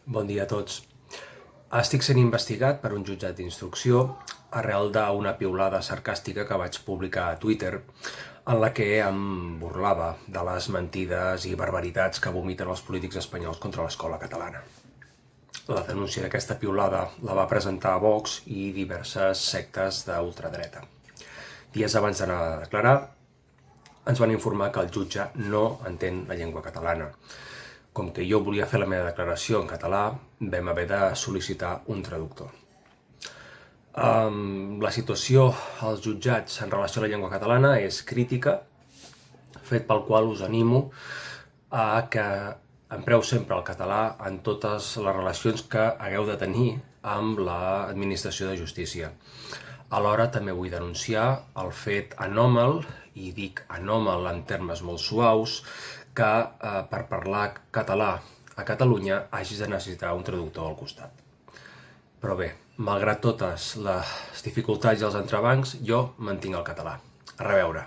Bon dia a tots. Estic sent investigat per un jutjat d'instrucció arrel d'una piulada sarcàstica que vaig publicar a Twitter en la que em burlava de les mentides i barbaritats que vomiten els polítics espanyols contra l'escola catalana. La denúncia d'aquesta piulada la va presentar a Vox i diverses sectes d'ultradreta. Dies abans d'anar a declarar, ens van informar que el jutge no entén la llengua catalana. Com que jo volia fer la meva declaració en català, vam haver de sol·licitar un traductor. La situació als jutjats en relació a la llengua catalana és crítica, fet pel qual us animo a que empreu sempre el català en totes les relacions que hagueu de tenir amb l'administració de justícia. Alhora també vull denunciar el fet anòmal, i dic anòmal en termes molt suaus, que per parlar català a Catalunya hagis de necessitar un traductor al costat. Però bé, malgrat totes les dificultats i els entrebancs, jo mantinc el català. A reveure.